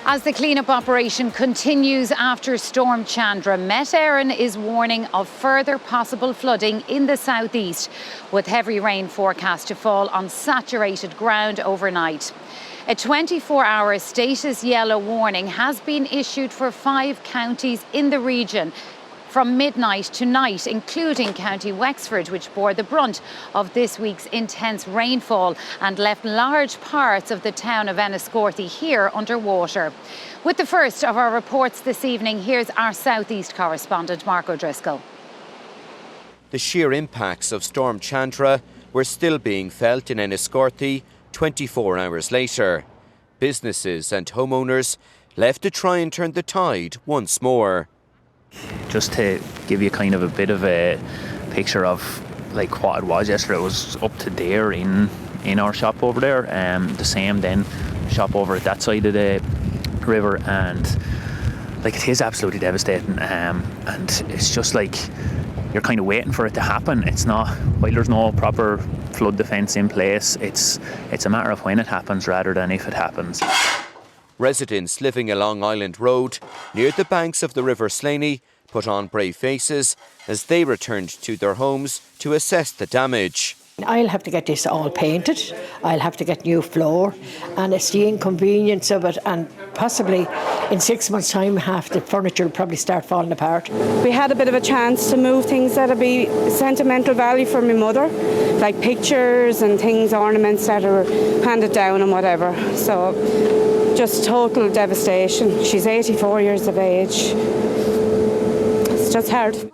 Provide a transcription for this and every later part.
As the clean-up operation continues after Storm Chandra, Met Éireann is warning of further possible flooding in the southeast, with heavy rain forecast to fall on saturated ground overnight. A 24-hour status yellow warning has been issued for 5 counties in the region from midnight tonight, including County Wexford, which bore the brunt of this week's intense rainfall and left large parts of the town of Enniscorthy here underwater. With the first of our reports this evening, here's our southeast correspondent, Mark O'Driscoll. The sheer impacts of Storm Chandra were still being felt in Enniscorthy 24 hours later. Businesses and homeowners left to try and turn the tide once more. Just to give you kind of a bit of a picture of like what it was yesterday, it was up to there in our shop over there. The same then shop over at that side of the river, and like it is absolutely devastating. And it's just like you're kind of waiting for it to happen. It's not, while there's no proper flood defence in place, it's a matter of when it happens rather than if it happens. Residents living along Island Road, near the banks of the River Slaney, put on brave faces as they returned to their homes to assess the damage. I'll have to get this all painted, I'll have to get new floor, and it's the inconvenience of it, and possibly in 6 months' time half the furniture will probably start falling apart. We had a bit of a chance to move things that'll be sentimental value for my mother, like pictures and things, ornaments that are handed down and whatever. So just total devastation. She's 84 years of age. It's just hard.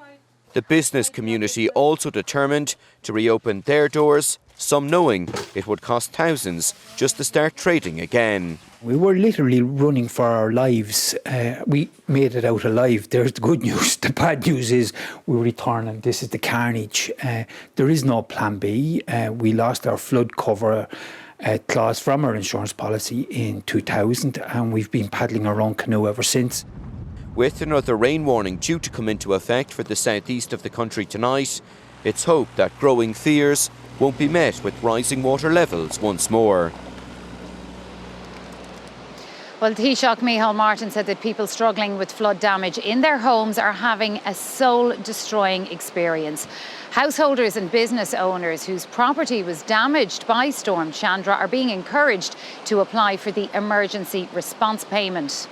The business community also determined to reopen their doors, some knowing it would cost thousands just to start trading again. We were literally running for our lives. We made it out alive. There's the good news. The bad news is we're returning. This is the carnage. There is no plan B. We lost our flood cover clause from our insurance policy in 2000, and we've been paddling our own canoe ever since. With another rain warning due to come into effect for the southeast of the country tonight, it's hoped that growing fears won't be met with rising water levels once more. Well, Taoiseach Micheál Martin said that people struggling with flood damage in their homes are having a soul-destroying experience. Householders and business owners whose property was damaged by Storm Chandra are being encouraged to apply for the emergency response payment.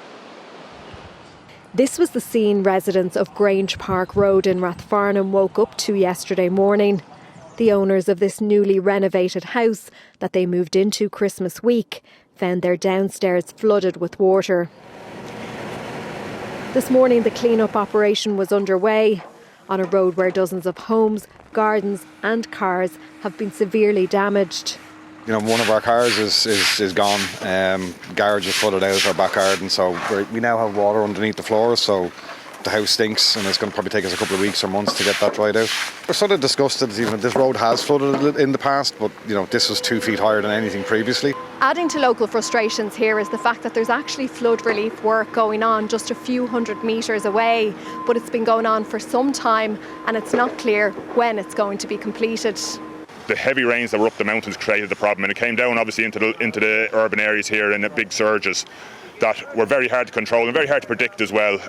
This was the scene residents of Grange Park Road in Rathfarnham woke up to yesterday morning. The owners of this newly renovated house that they moved into Christmas week found their downstairs flooded with water. This morning the clean-up operation was underway on a road where dozens of homes, gardens and cars have been severely damaged. You know, one of our cars is gone. Garage is flooded out of our back garden, so we now have water underneath the floors, so the house stinks, and it's going to probably take us a couple of weeks or months to get that dried out. We're sort of disgusted. You know, this road has flooded in the past, but you know, this was 2 feet higher than anything previously. Adding to local frustrations here is the fact that there's actually flood relief work going on just a few hundred metres away, but it's been going on for some time and it's not clear when it's going to be completed. The heavy rains that were up the mountains created the problem, and it came down obviously into the urban areas here in the big surges that were very hard to control and very hard to predict as well.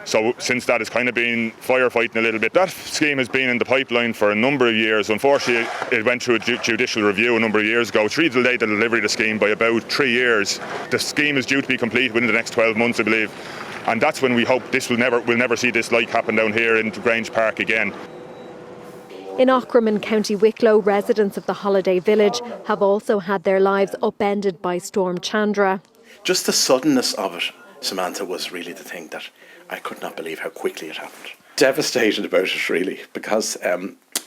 So since that has kind of been firefighting a little bit. That scheme has been in the pipeline for a number of years. Unfortunately, it went through a judicial review a number of years ago, which really delayed the delivery of the scheme by about 3 years. The scheme is due to be complete within the next 12 months, I believe. And that's when we hope we'll never see this like happen down here in Grange Park again. In Aughrim in County Wicklow, residents of the holiday village have also had their lives upended by Storm Chandra. Just the suddenness of it, Samantha, was really the thing that I could not believe how quickly it happened. Devastated about it, really, because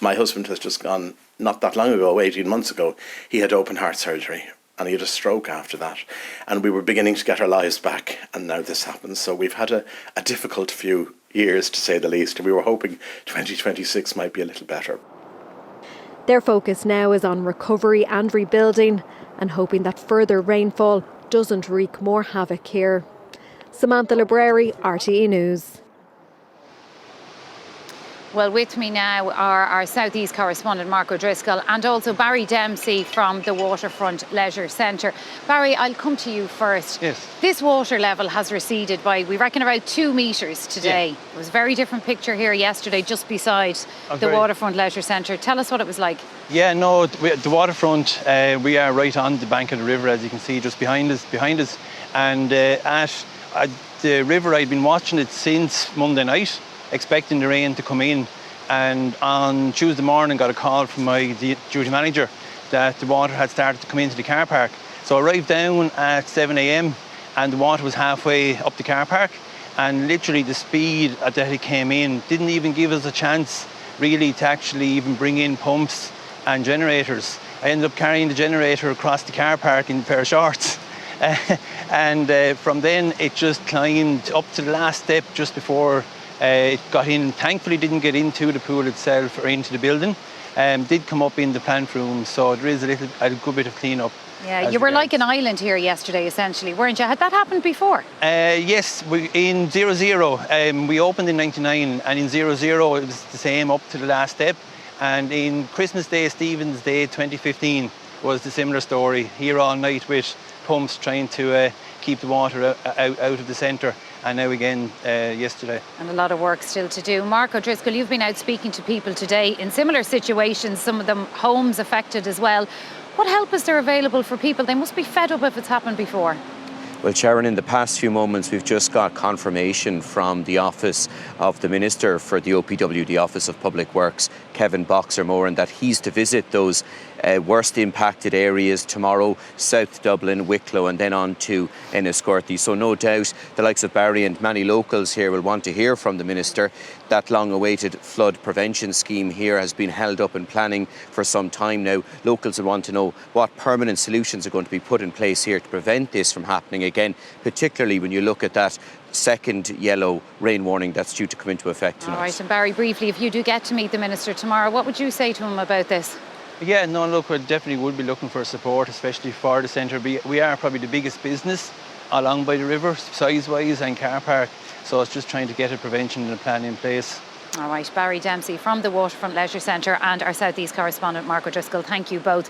my husband has just gone, not that long ago, 18 months ago, he had open heart surgery and he had a stroke after that. And we were beginning to get our lives back, and now this happens. So we've had a difficult few years, to say the least, and we were hoping 2026 might be a little better. Their focus now is on recovery and rebuilding and hoping that further rainfall doesn't wreak more havoc here. Samantha Library, RTE News. Well, with me now are our South East correspondent Mark O'Driscoll and also Barry Dempsey from the Waterfront Leisure Centre. Barry, I'll come to you first. Yes. This water level has receded by, we reckon, about 2 metres today. Yeah. It was a very different picture here yesterday, just beside the Waterfront Leisure Centre. Tell us what it was like. Yeah, no, the waterfront, we are right on the bank of the river, as you can see, just behind us. And at the river, I'd been watching it since Monday night, expecting the rain to come in, and on Tuesday morning got a call from my duty manager that the water had started to come into the car park. So I arrived down at 7 a.m. and the water was halfway up the car park, and literally the speed that it came in didn't even give us a chance really to actually even bring in pumps and generators. I ended up carrying the generator across the car park in a pair of shorts. And from then it just climbed up to the last step just before it got in. Thankfully didn't get into the pool itself or into the building. Did come up in the plant room, so there is a good bit of clean-up. Yeah, you were like an island here yesterday, essentially, weren't you? Had that happened before? Yes, in 00, we opened in 99, and in 00 it was the same up to the last step. And in Christmas Day, Stephen's Day 2015 was the similar story, here all night with pumps trying to keep the water out of the centre, and now again yesterday. And a lot of work still to do. Mark O'Driscoll, you've been out speaking to people today in similar situations, some of them homes affected as well. What help is there available for people? They must be fed up if it's happened before. Well, Sharon, in the past few moments we've just got confirmation from the office of the Minister for the OPW, the Office of Public Works, Kevin Boxer-Moran, that he's to visit those worst impacted areas tomorrow, South Dublin, Wicklow, and then on to Enniscorthy. So no doubt the likes of Barry and many locals here will want to hear from the Minister. That long-awaited flood prevention scheme here has been held up in planning for some time now. Locals will want to know what permanent solutions are going to be put in place here to prevent this from happening again, particularly when you look at that second yellow rain warning that's due to come into effect tonight. All right, and Barry, briefly, if you do get to meet the Minister tomorrow, what would you say to him about this? Yeah, no, look, we definitely would be looking for support, especially for the centre. We are probably the biggest business along by the river, size-wise, and car park. So it's just trying to get a prevention and a plan in place. All right, Barry Dempsey from the Waterfront Leisure Centre and our South East correspondent Mark O'Driscoll, thank you both.